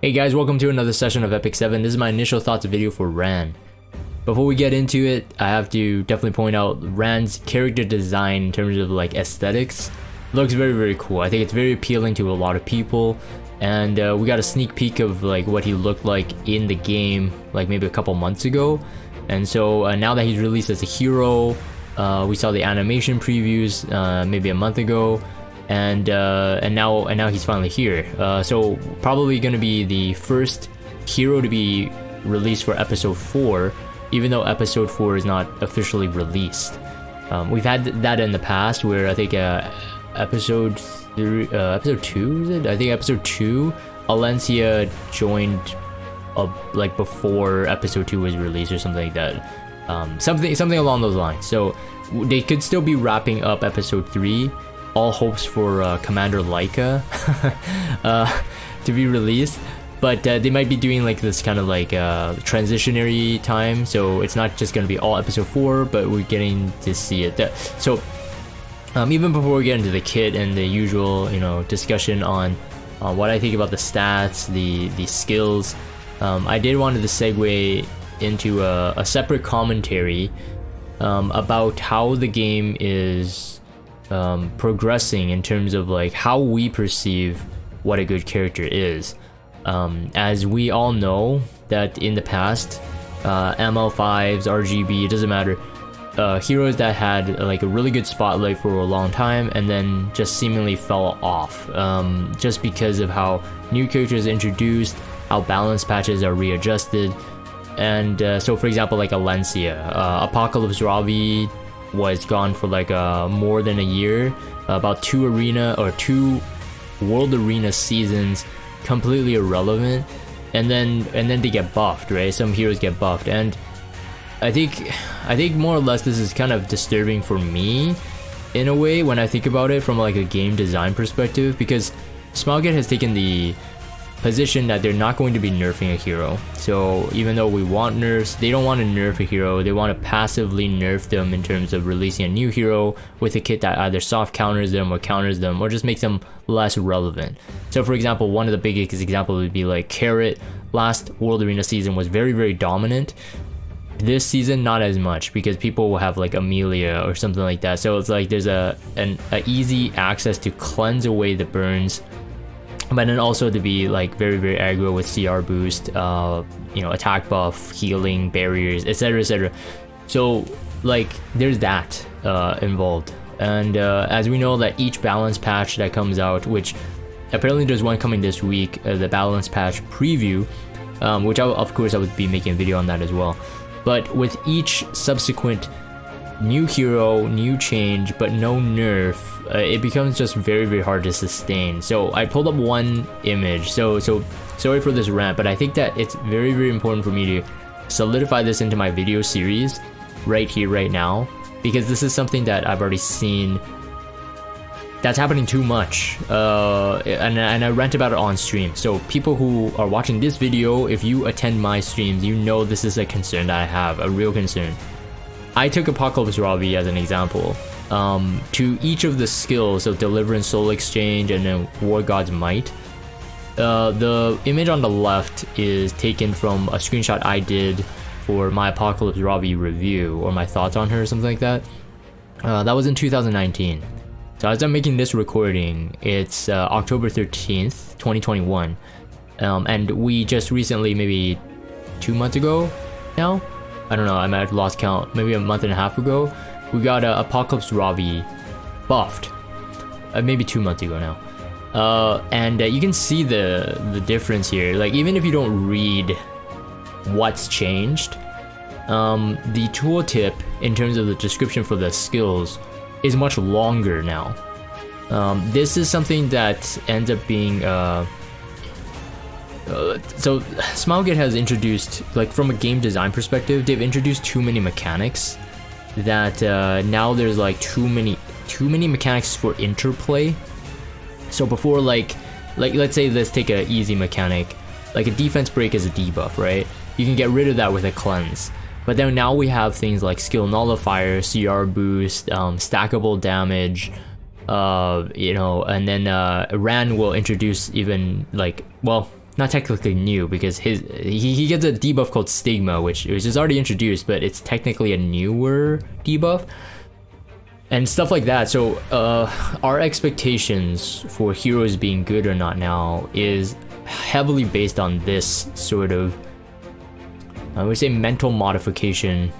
Hey guys, welcome to another session of Epic 7. This is my initial thoughts video for Ran. Before we get into it, I have to definitely point out Ran's character design in terms of like aesthetics looks very cool. I think it's very appealing to a lot of people, and we got a sneak peek of like what he looked like in the game like maybe a couple months ago. And so now that he's released as a hero, we saw the animation previews maybe a month ago. And now he's finally here. So probably gonna be the first hero to be released for episode 4, even though episode 4 is not officially released. We've had that in the past, where I think episode 2 is it? I think episode 2, Alencia joined like before episode 2 was released or something like that. Something along those lines. So they could still be wrapping up episode 3. All hopes for Commander Laika to be released, but they might be doing like this kind of like transitionary time, so it's not just going to be all episode 4, but we're getting to see it. So even before we get into the kit and the usual discussion on what I think about the stats, the skills, I did wanted to segue into a separate commentary about how the game is progressing in terms of like how we perceive what a good character is. As we all know that in the past, ML5s, RGB, it doesn't matter, heroes that had like a really good spotlight for a long time and then just seemingly fell off just because of how new characters are introduced, how balance patches are readjusted. And so for example, like Alencia, Apocalypse Ravi was gone for like more than a year, about 2 World Arena seasons, completely irrelevant, and then they get buffed, right? Some heroes get buffed, and I think more or less this is kind of disturbing for me in a way when I think about it from like a game design perspective, because Smilegate has taken the position that they're not going to be nerfing a hero. So even though we want nerfs, they don't want to nerf a hero, they want to passively nerf them in terms of releasing a new hero with a kit that either soft counters them or just makes them less relevant. So for example, one of the biggest examples would be like Carrot. Last World Arena season was very dominant. This season not as much, because people will have like Amelia or something like that. So it's like there's an easy access to cleanse away the burns, but then also to be like very aggro with CR boost, attack buff, healing, barriers, etc. So like there's that involved. And as we know that each balance patch that comes out, which apparently there's one coming this week, the balance patch preview, which of course I would be making a video on that as well. But with each subsequent new hero, new change, but no nerf, it becomes just very hard to sustain. So I pulled up one image, so sorry for this rant, but I think that it's very important for me to solidify this into my video series right here, right now, because this is something that I've already seen that's happening too much, and I rant about it on stream. So people who are watching this video, if you attend my streams, you know this is a concern that I have, a real concern. I took Apocalypse Ravi as an example. To each of the skills, so Deliverance, Soul Exchange, and then War God's Might, the image on the left is taken from a screenshot I did for my Apocalypse Ravi review, or my thoughts on her or something like that. That was in 2019. So as I'm making this recording, it's October 13th, 2021. And we just recently, maybe 2 months ago now, I don't know, I might have lost count, maybe a month and a half ago, we got Apocalypse Ravi buffed, maybe 2 months ago now. And you can see the difference here. Like even if you don't read what's changed, the tooltip in terms of the description for the skills is much longer now. This is something that ends up being so Smilegate has introduced, like from a game design perspective, they've introduced too many mechanics that now there's like too many mechanics for interplay. So before, like let's say, let's take an easy mechanic, like a defense break is a debuff, right? You can get rid of that with a cleanse. But then now we have things like skill nullifier, CR boost, stackable damage, and then Ran will introduce even like, well, not technically new because he gets a debuff called Stigma, which is already introduced, but it's technically a newer debuff and stuff like that. So our expectations for heroes being good or not now is heavily based on this sort of, I would say, mental modification.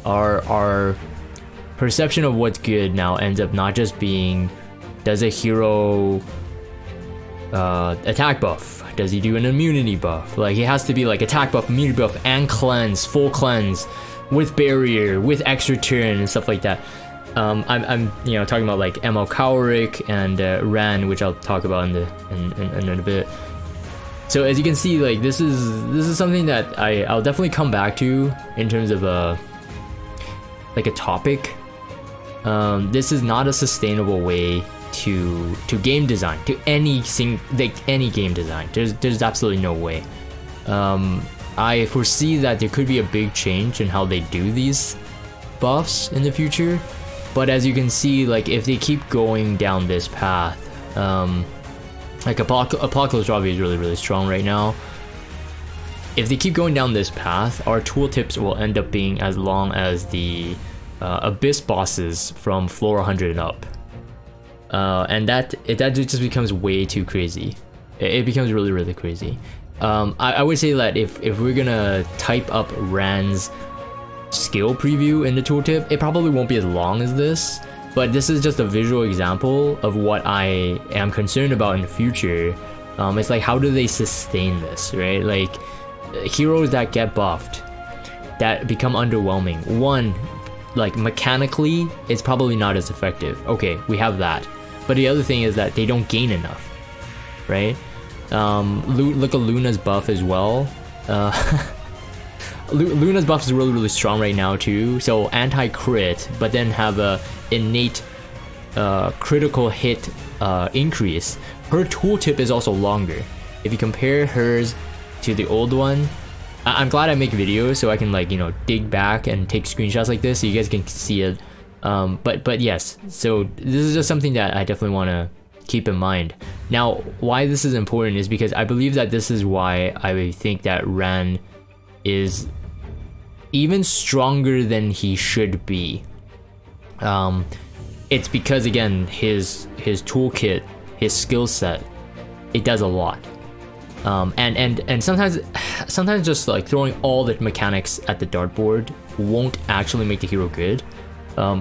Our perception of what's good now ends up not just being, does a hero attack buff? Does he do an immunity buff? Like, he has to be like attack buff, immunity buff, and cleanse, full cleanse, with barrier, with extra turn, and stuff like that. I'm you know, talking about like ML Cowrick and Ran, which I'll talk about in a bit. So as you can see, like this is something that I'll definitely come back to in terms of like a topic. This is not a sustainable way to game design, to any game design. There's absolutely no way. I foresee that there could be a big change in how they do these buffs in the future, but as you can see, like if they keep going down this path, like Apocalypse Robbie is really strong right now. If they keep going down this path, our tooltips will end up being as long as the Abyss bosses from floor 100 and up. And that just becomes way too crazy. It becomes really crazy. I would say that if we're gonna type up Ran's skill preview in the tooltip, it probably won't be as long as this, but this is just a visual example of what I am concerned about in the future. It's like, how do they sustain this, right? Like, heroes that get buffed, that become underwhelming. One, like mechanically, it's probably not as effective. Okay, we have that. But the other thing is that they don't gain enough, right? Look at Luna's buff as well. Luna's buff is really strong right now too. So anti-crit, but then have a innate critical hit increase. Her tooltip is also longer. If you compare hers to the old one, I'm glad I make videos so I can, like, you know, dig back and take screenshots like this so you guys can see it. But yes, so this is just something that I definitely want to keep in mind. Now, why this is important is because I believe that this is why I think that Ran is even stronger than he should be. It's because, again, his toolkit, his skill set, it does a lot. And sometimes just like throwing all the mechanics at the dartboard won't actually make the hero good.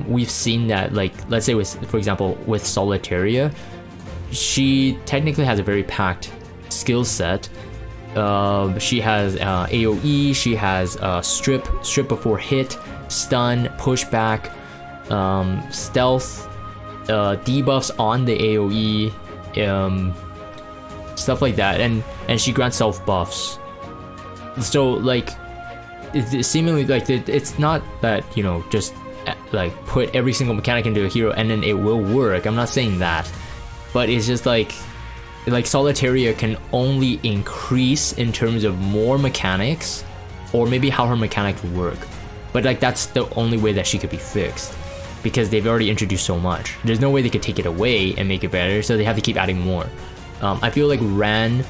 We've seen that, like, let's say for example with Solitaria, she technically has a very packed skill set. She has AoE, she has strip before hit, stun, pushback, stealth, debuffs on the AoE, stuff like that, and she grants self buffs. So like, it's seemingly like it's not that, you know, just like put every single mechanic into a hero and then it will work. I'm not saying that, but it's just like Solitaria can only increase in terms of more mechanics, or maybe how her mechanics work, but like that's the only way that she could be fixed, because they've already introduced so much. There's no way they could take it away and make it better, so they have to keep adding more. I feel like Ran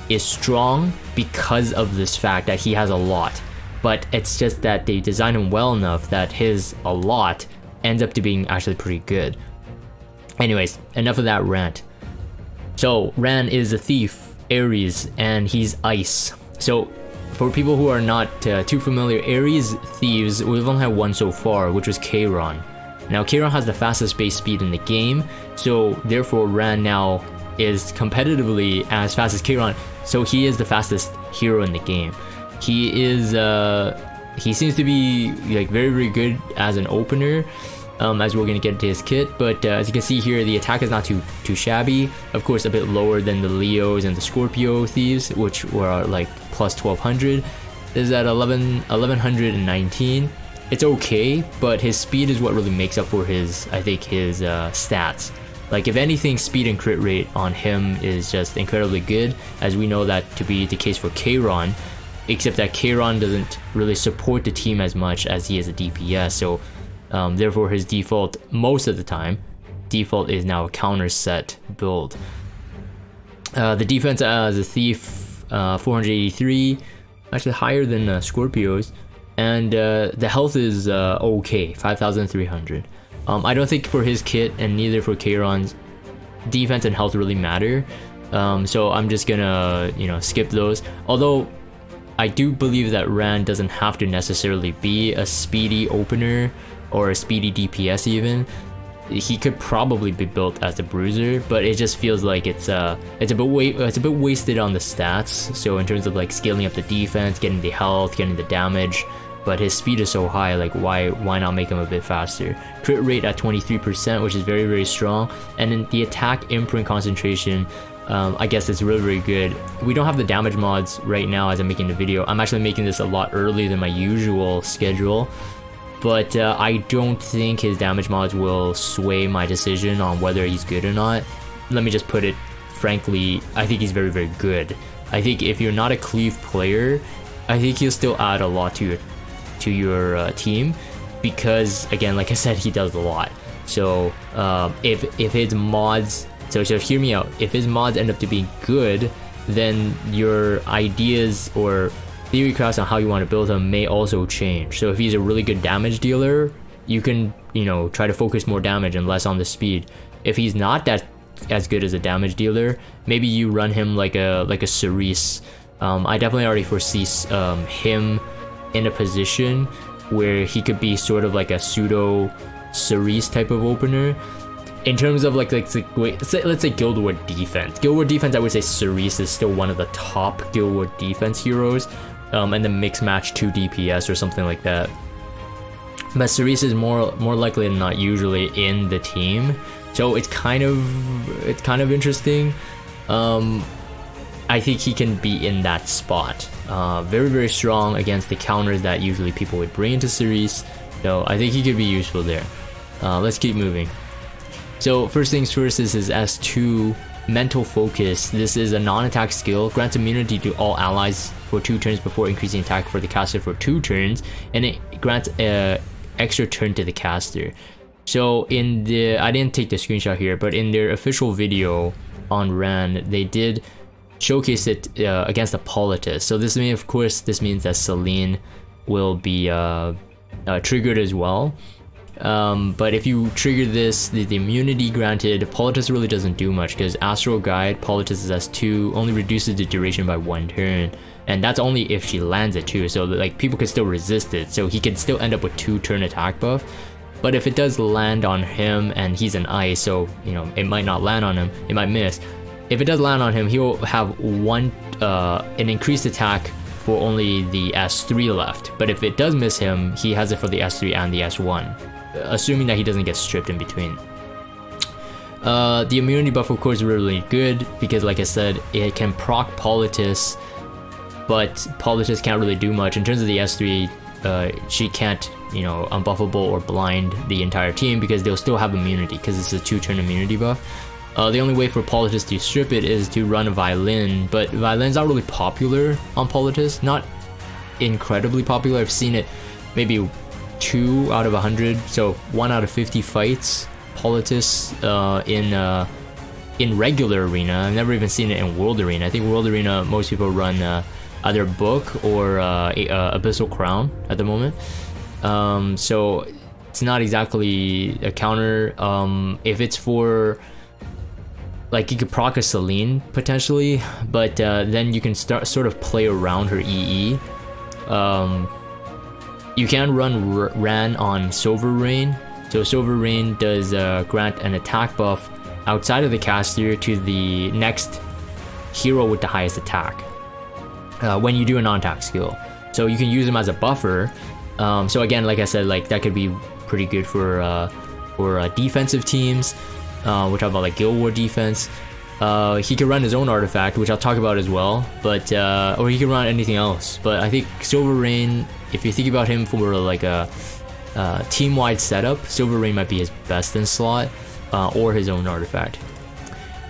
is strong because of this fact that he has a lot, but it's just that they design him well enough that his a lot ends up to being actually pretty good. Anyways, enough of that rant. So Ran is a thief, Ares, and he's ice. So for people who are not too familiar, Ares thieves, we've only had one so far, which was Kayron. Now Kayron has the fastest base speed in the game, so therefore Ran now is competitively as fast as Kayron, so he is the fastest hero in the game. He is he seems to be like very good as an opener, as we're gonna get into his kit, but as you can see here, the attack is not too shabby. Of course, a bit lower than the Leos and the Scorpio thieves, which were like plus 1200. This is at 1119. It's okay, but his speed is what really makes up for his, I think, his stats. Like, if anything, speed and crit rate on him is just incredibly good, as we know that to be the case for Kayron, except that Kayron doesn't really support the team as much as he is a DPS, so therefore his default, most of the time, default is now a counter set build. The defense as a thief, 483, actually higher than Scorpio's, and the health is okay, 5,300. I don't think for his kit and neither for Kairon's, defense and health really matter. So I'm just gonna, skip those. Although I do believe that Rand doesn't have to necessarily be a speedy opener or a speedy DPS even. He could probably be built as a bruiser, but it just feels like it's a bit wasted on the stats. So in terms of like scaling up the defense, getting the health, getting the damage, but his speed is so high, like why not make him a bit faster? Crit rate at 23%, which is very, very strong, and then the attack imprint concentration, I guess it's really, really good. We don't have the damage mods right now as I'm making the video. I'm actually making this a lot earlier than my usual schedule, but I don't think his damage mods will sway my decision on whether he's good or not. Let me just put it frankly, I think he's very, very good. I think if you're not a cleave player, I think he'll still add a lot to your team, because again, like I said, he does a lot. So if his mods, so hear me out, if his mods end up to be good, then your ideas or theory crafts on how you want to build him may also change. So if he's a really good damage dealer, you can try to focus more damage and less on the speed. If he's not that as good as a damage dealer, maybe you run him like a Cerise. I definitely already foresee him in a position where he could be sort of like a pseudo Cerise type of opener. In terms of let's say Guild War defense. Guild War defense, I would say Cerise is still one of the top Guild War defense heroes, and then mix match 2 DPS or something like that. But Cerise is more likely than not usually in the team, so it's kind of interesting. I think he can be in that spot. Very, very strong against the counters that usually people would bring into Cerise, so I think he could be useful there. Let's keep moving. So first things first is his S2, Mental Focus. This is a non-attack skill, grants immunity to all allies for 2 turns before increasing attack for the caster for 2 turns, and it grants an extra turn to the caster. So in the, I didn't take the screenshot here, but in their official video on Rand, they did showcase it against Hippolytus. So this means, of course, this means that Selene will be triggered as well. But if you trigger this, the immunity granted, Hippolytus really doesn't do much, because Astral Guide, Hippolytus' S2, only reduces the duration by 1 turn, and that's only if she lands it too, so like people can still resist it, so he can still end up with 2-turn attack buff. But if it does land on him, and he's an ice, so it might not land on him, it might miss. If it does land on him, he'll have an increased attack for only the S3 left, but if it does miss him, he has it for the S3 and the S1. Assuming that he doesn't get stripped in between. The immunity buff, of course, is really good, because like I said, it can proc Hippolytus, but Hippolytus can't really do much. In terms of the S3, she can't, unbuffable or blind the entire team, because they'll still have immunity, because it's a 2-turn immunity buff. The only way for Hippolytus to strip it is to run a Violin, but Violin's not really popular on Hippolytus, not incredibly popular. I've seen it maybe 2 out of 100, so 1 out of 50 fights Hippolytus in regular arena. I've never even seen it in World Arena. I think World Arena, most people run either Book or Abyssal Crown at the moment. So it's not exactly a counter. If it's for, like, you could proc a Selene potentially, but then you can sort of play around her EE. You can run Ran on Silver Rain. So Silver Rain does grant an attack buff outside of the caster to the next hero with the highest attack when you do a non-attack skill. So you can use him as a buffer. So again, like I said, like that could be pretty good for defensive teams. We're talking about like Guild War defense. He can run his own artifact, which I'll talk about as well, but or he can run anything else. But I think Silver Rain, if you think about him for like a team-wide setup, Silver Rain might be his best in slot, or his own artifact.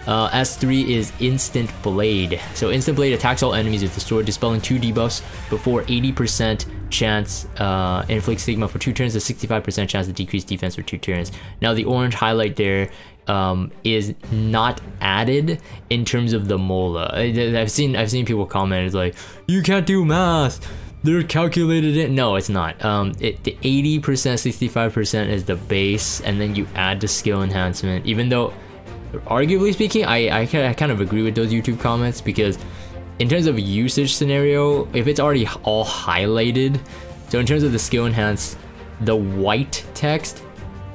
S3 is Instant Blade. So Instant Blade attacks all enemies with the sword, dispelling 2 debuffs before 80% chance inflict stigma for 2 turns, a 65% chance to decrease defense for 2 turns. Now the orange highlight there is not added in terms of the mola. I've seen people comment, it's like, you can't do math, they're calculated in. No, it's not. The 80%, 65% is the base, and then you add the skill enhancement. Even though, arguably speaking, I kind of agree with those YouTube comments, because in terms of usage scenario, if it's already all highlighted, so in terms of the skill enhance, the white text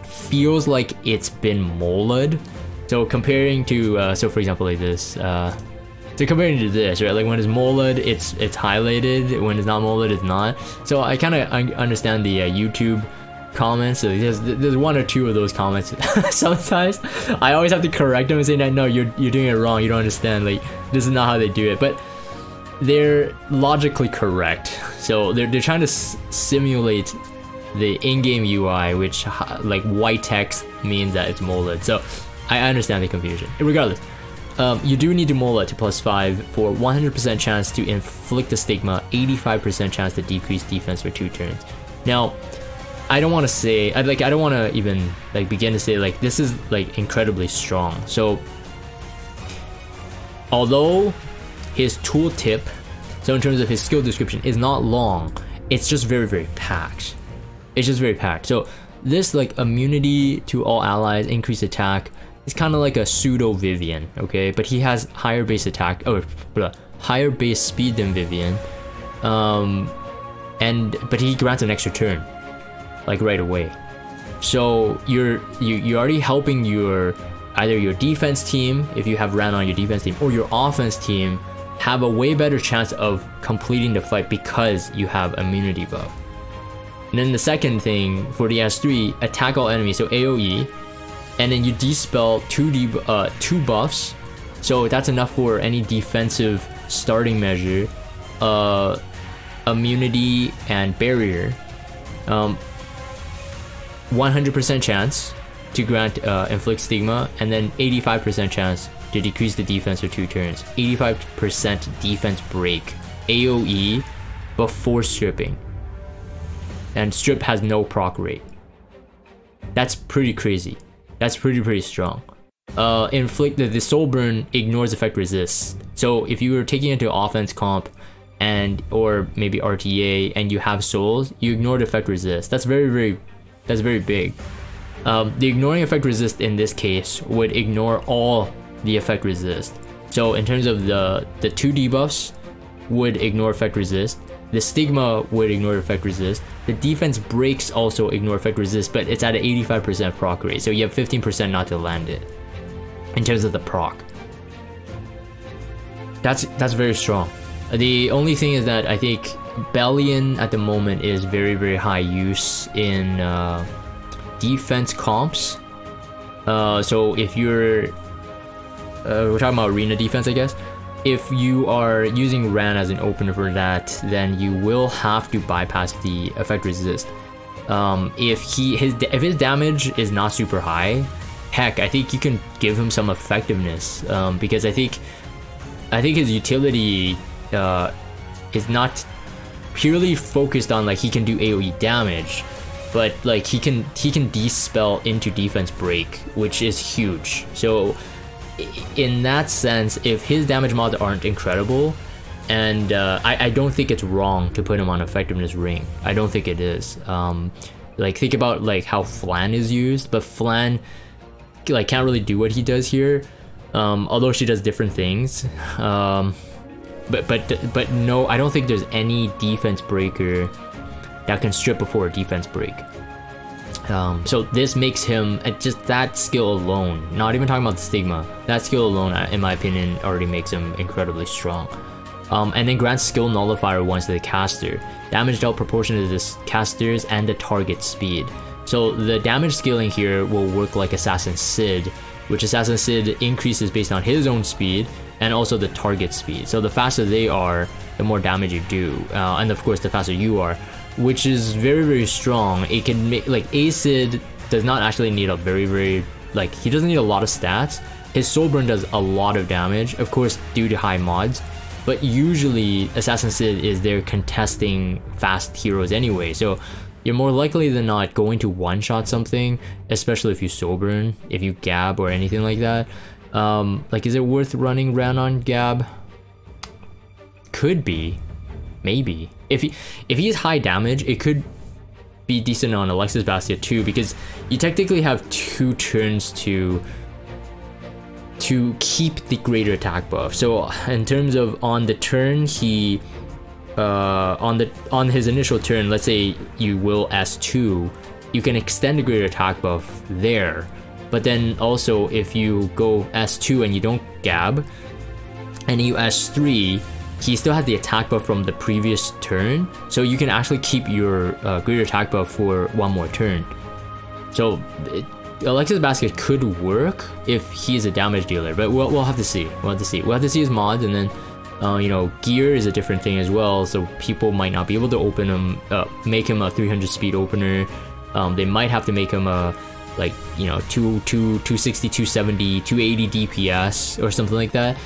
feels like it's been molded. So comparing to, so for example like this, so comparing to this, right, like when it's molded, it's highlighted, when it's not molded, it's not. So I kind of understand the YouTube comments. So there's 1 or 2 of those comments. Sometimes I always have to correct them and say that, no, you're doing it wrong, you don't understand, like this is not how they do it. But they're logically correct. So they're trying to simulate the in-game UI, which like white text means that it's molded. So I understand the confusion. Regardless, you do need to mold it to +5 for 100% chance to inflict a stigma, 85% chance to decrease defense for 2 turns. Now, I don't want to say, I don't want to even like begin to say like this is like incredibly strong. So although his tooltip, so in terms of his skill description, is not long, it's just very packed. It's just very packed. So this like immunity to all allies, increased attack, is kind of like a pseudo Vivian, okay? But he has higher base attack, higher base speed than Vivian, but he grants an extra turn, like right away. So you're already helping your either your defense team, if you have Ran on your defense team, or your offense team have a way better chance of completing the fight because you have immunity buff. And then the second thing for the S3, attack all enemies, so AoE, and then you dispel 2 buffs, so that's enough for any defensive starting measure, immunity and barrier, 100% chance to grant inflict stigma, and then 85% chance to decrease the defense for 2 turns, 85% defense break, AoE before stripping, and strip has no proc rate. That's pretty crazy. That's pretty strong. Inflict the soul burn ignores effect resist. So if you were taking into offense comp or maybe RTA and you have souls, you ignore the effect resist. That's very big. The ignoring effect resist in this case would ignore all the effect resist. So in terms of the 2 debuffs would ignore effect resist. The stigma would ignore effect resist. The defense breaks also ignore effect resist, but it's at an 85% proc rate, so you have 15% not to land it. In terms of the proc, that's very strong. The only thing is that I think Bellion at the moment is very high use in defense comps. So if you're we're talking about arena defense, I guess. If you are using Ran as an opener for that, then you will have to bypass the effect resist. If his damage is not super high, heck, I think you can give him some effectiveness, because I think his utility is not purely focused on like he can do AoE damage, but like he can dispel into defense break, which is huge. So in that sense, if his damage mods aren't incredible, and I don't think it's wrong to put him on effectiveness ring. I don't think it is. Like think about like how Flan is used, but Flan like can't really do what he does here, although she does different things. But no, I don't think there's any defense breaker that can strip before a defense break. So this makes him, just that skill alone, not even talking about the stigma, that skill alone, in my opinion, already makes him incredibly strong. And then grants skill nullifier once to the caster. Damage dealt proportionate to the caster's and the target speed. So the damage scaling here will work like Assassin Sid, which Assassin Sid increases based on his own speed and also the target speed. So the faster they are, the more damage you do, and of course the faster you are, which is very strong. It can make like Acid does not actually need a very like he doesn't need a lot of stats. His soul burn does a lot of damage, of course due to high mods, but usually Assassin's Sid is there contesting fast heroes anyway, so you're more likely than not going to one-shot something, especially if you soul burn, if you gab or anything like that. Like, is it worth running Ran on gab? Could be, maybe. If he's high damage, it could be decent on Alexis Basket too, because you technically have 2 turns to keep the greater attack buff. So in terms of on the turn, he on his initial turn, let's say you will S2, you can extend the greater attack buff there. But then also if you go S2 and you don't gab, and you S3, he still has the attack buff from the previous turn, so you can actually keep your greater attack buff for 1 more turn. So Alexis Basket could work if he's a damage dealer, but we'll have to see. We'll have to see his mods, and then you know, gear is a different thing as well, so people might not be able to open him, make him a 300 speed opener. They might have to make him a, like, you know, 260, 270, 280 DPS or something like that.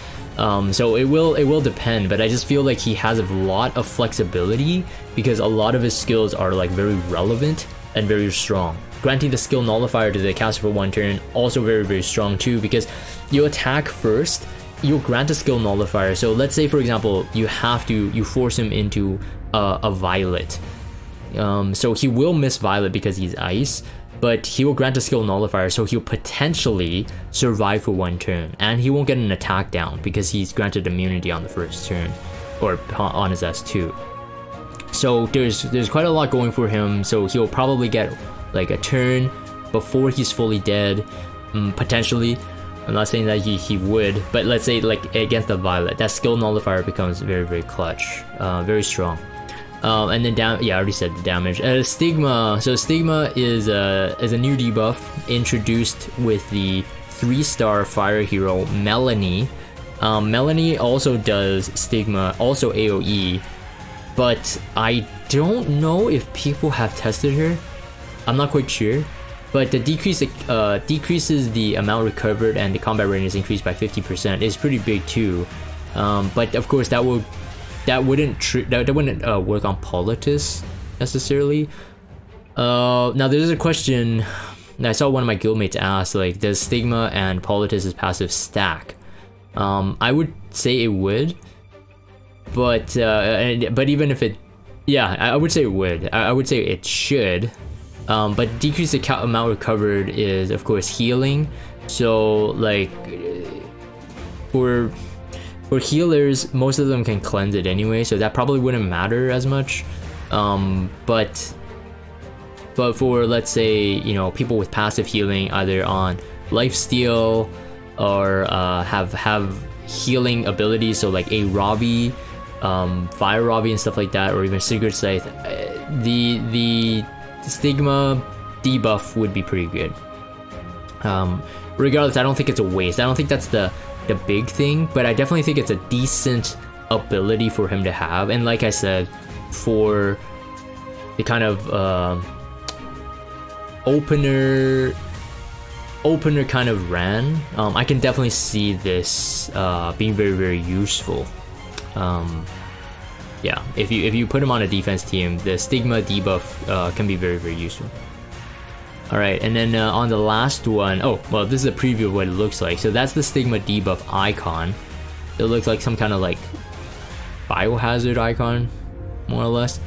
So it will depend, but I just feel like he has a lot of flexibility because a lot of his skills are like very relevant and very strong. Granting the skill nullifier to the caster for 1 turn, also very strong too, because you attack first, you'll grant a skill nullifier. So let's say for example you force him into a violet, so he will miss violet because he's ice, but he will grant a skill nullifier, so he'll potentially survive for 1 turn, and he won't get an attack down because he's granted immunity on the first turn, or on his S2. So there's quite a lot going for him, so he'll probably get like a turn before he's fully dead, potentially. I'm not saying that he would, but let's say like against the violet, that skill nullifier becomes very clutch, very strong. And then yeah, I already said the damage. Stigma. So Stigma is a new debuff introduced with the 3-star fire hero Melanie. Melanie also does Stigma, also AoE, but I don't know if people have tested her. I'm not quite sure. But the decreases the amount recovered, and the combat rate is increased by 50%. It's pretty big too. But of course that wouldn't work on Politis necessarily. Now there's a question I saw one of my guildmates ask, like, does Stigma and Politis' passive stack? I would say it would, but even if it, yeah, I would say it would. I would say it should. But decrease the amount recovered is of course healing. So like for healers, most of them can cleanse it anyway, so that probably wouldn't matter as much. But for, let's say, you know, people with passive healing, either on lifesteal or have healing abilities, so like a Ravi, Fire Ravi and stuff like that, or even Sigurd Scythe, the Stigma debuff would be pretty good. Regardless, I don't think it's a waste. I don't think that's the big thing, but I definitely think it's a decent ability for him to have. And like I said, for the kind of opener kind of ran, I can definitely see this being very useful. Yeah, if you put him on a defense team, the Stigma debuff can be very useful. Alright, and then on the last one, oh, well, this is a preview of what it looks like. So that's the Stigma debuff icon. It looks like some kind of like biohazard icon, more or less.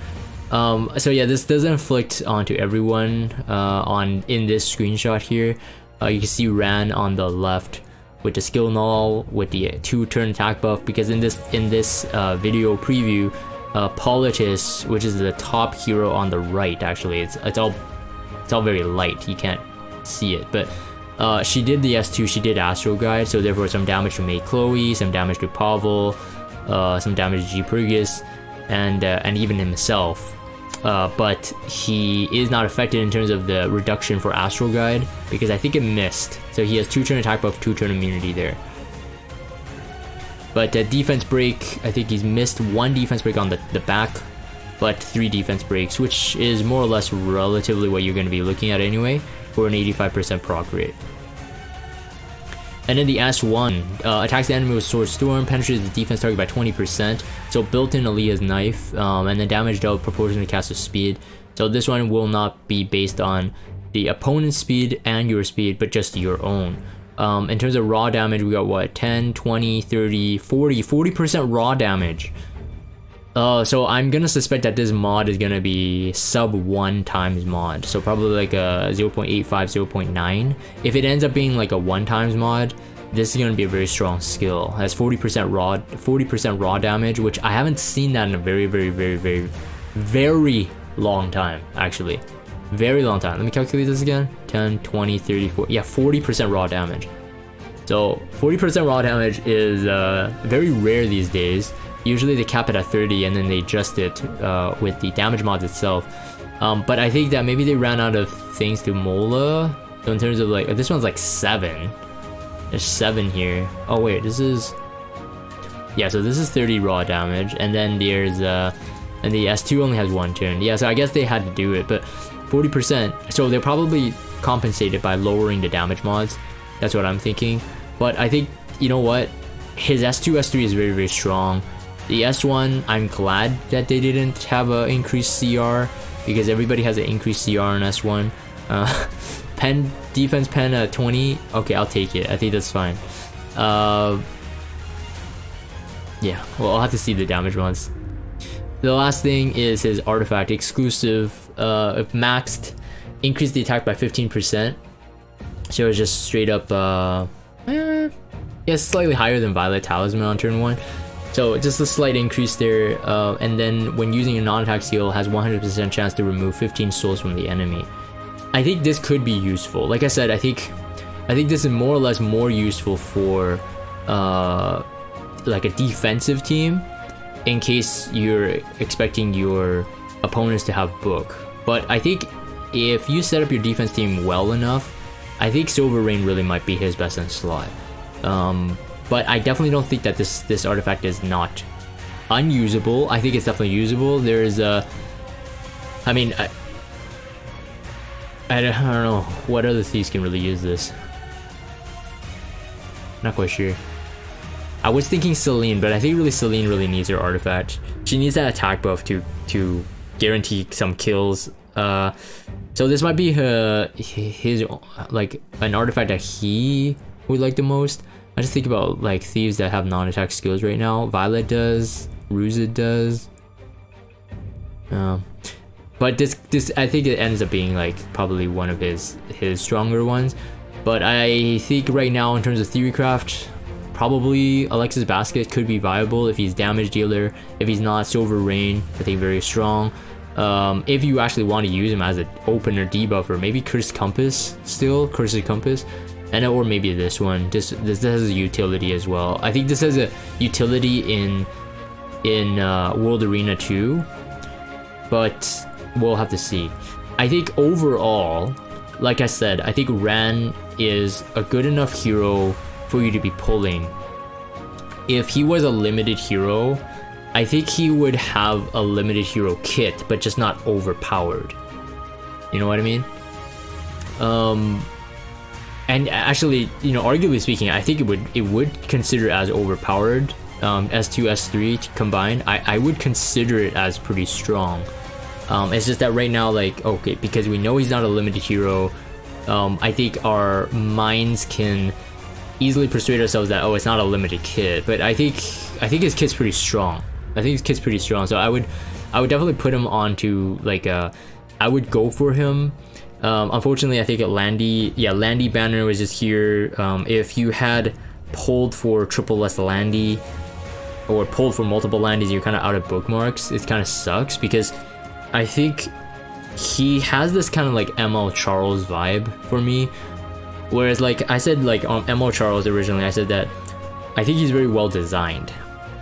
So yeah, this doesn't inflict onto everyone in this screenshot here. You can see Ran on the left with the skill null with the 2-turn attack buff, because in this video preview, Politis, which is the top hero on the right, actually it's all very light, you can't see it, but she did the S2, she did Astral Guide, so therefore some damage to Maid Chloe, some damage to Pavel, some damage to G Purgus, and even himself. But he is not affected in terms of the reduction for Astral Guide, because I think it missed. So he has 2-turn attack buff, 2-turn immunity there. But defense break, I think he's missed 1 defense break on the back, but 3 defense breaks, which is more or less relatively what you're going to be looking at anyway for an 85% proc rate. And then the S1 attacks the enemy with Sword Storm, penetrates the defense target by 20%. So built in Aaliyah's knife, and then damage dealt proportionally to caster's speed. So this one will not be based on the opponent's speed and your speed, but just your own. In terms of raw damage, we got what, 10, 20, 30, 40% raw damage. So I'm gonna suspect that this mod is gonna be sub 1 times mod, so probably like a 0.85, 0.9. If it ends up being like a 1 times mod, this is gonna be a very strong skill. It has 40% raw damage, which I haven't seen that in a very long time, actually. Very long time. Let me calculate this again. 10, 20, 30, 40. Yeah, 40% raw damage. So 40% raw damage is very rare these days. Usually they cap it at 30 and then they adjust it with the damage mods itself. But I think that maybe they ran out of things to Mola. So in terms of like, this one's like 7. There's 7 here. Oh wait, this is... Yeah, so this is 30 raw damage. And then there's... and the S2 only has 1 turn. Yeah, so I guess they had to do it. But 40%, so they're probably compensated by lowering the damage mods. That's what I'm thinking. But I think, you know what? His S2, S3 is very strong. The S1, I'm glad that they didn't have an increased CR, because everybody has an increased CR on S1. Pen, defense pen at 20, okay, I'll take it. I think that's fine. Yeah, well, I'll have to see the damage mods. The last thing is his artifact exclusive. If maxed, increase the attack by 15%. So it's just straight up, yeah, slightly higher than Violet Talisman on turn 1. So just a slight increase there, and then when using a non-attack skill, has 100% chance to remove 15 souls from the enemy. I think this could be useful. Like I said, I think this is more or less more useful for like a defensive team, in case you're expecting your opponents to have book. But I think if you set up your defense team well enough, I think Silver Rain really might be his best in slot. But I definitely don't think that this artifact is not unusable. I think it's definitely usable. There's I mean, I don't know what other thieves can really use this. Not quite sure. I was thinking Celine, but I think really Celine really needs her artifact. She needs that attack buff to guarantee some kills. So this might be his like an artifact that he would like the most. I just think about like thieves that have non-attack skills right now. Violet does, Ruzid does. But this I think it ends up being like probably one of his stronger ones. But I think right now in terms of Theorycraft, probably Alexis Basket could be viable if he's damage dealer. If he's not, Silver Rain, I think very strong. If you actually want to use him as an opener debuffer, maybe Cursed Compass still, Cursed Compass. And or maybe this one. This has a utility as well. I think this has a utility in World Arena 2, but we'll have to see. I think overall, like I said, I think Ran is a good enough hero for you to be pulling. If he was a limited hero, I think he would have a limited hero kit, but just not overpowered. You know what I mean? And actually, you know, arguably speaking, I think it would consider as overpowered. S2, S3 combined, I would consider it as pretty strong. It's just that right now, like, okay, because we know he's not a limited hero, I think our minds can easily persuade ourselves that, oh, it's not a limited kit. But I think his kit's pretty strong. So I would definitely put him onto like I would go for him. Unfortunately, I think at Landy banner was just here. If you had pulled for triple S Landy or pulled for multiple Landies, you're kind of out of bookmarks. It kind of sucks because I think he has this kind of like ML Charles vibe for me. Whereas like I said, like on ML Charles originally, I said that I think he's very well designed.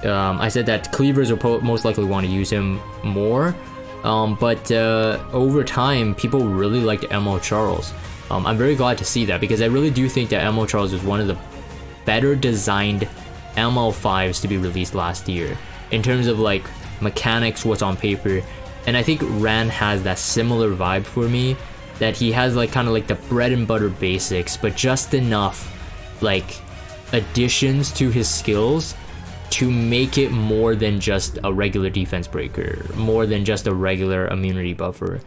I said that cleavers will most likely want to use him more. But over time, people really liked ML Charles. I'm very glad to see that because I really do think that ML Charles was one of the better designed ML5s to be released last year in terms of like mechanics, what's on paper. And I think Ran has that similar vibe for me, that he has like kind of like the bread and butter basics, but just enough like additions to his skills to make it more than just a regular defense breaker, more than just a regular immunity buffer.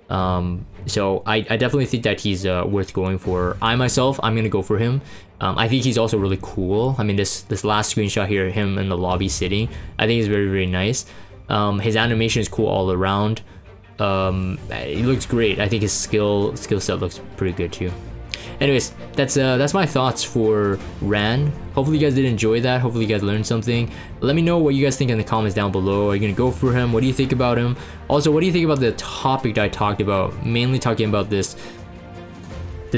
So I definitely think that he's worth going for. I'm gonna go for him. I think he's also really cool. I mean, this last screenshot here, him in the lobby sitting, I think is very, very nice. His animation is cool all around. He looks great. I think his skill set looks pretty good too. Anyways, that's my thoughts for Ran. Hopefully you guys did enjoy that. Hopefully you guys learned something. Let me know what you guys think in the comments down below. Are you gonna go for him? What do you think about him? Also, what do you think about the topic that I talked about? Mainly talking about the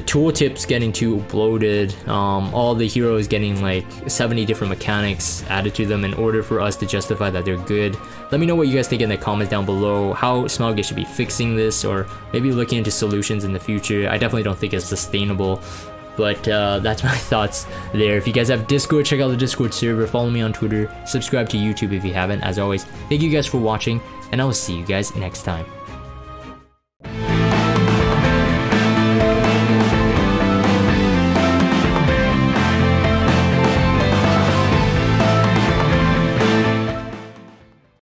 tooltips getting too bloated, all the heroes getting like 70 different mechanics added to them in order for us to justify that they're good. Let me know what you guys think in the comments down below, how Smilegate should be fixing this, or maybe looking into solutions in the future. I definitely don't think it's sustainable, but that's my thoughts there. If you guys have Discord, check out the Discord server, follow me on Twitter, subscribe to YouTube if you haven't. As always, thank you guys for watching, and I will see you guys next time.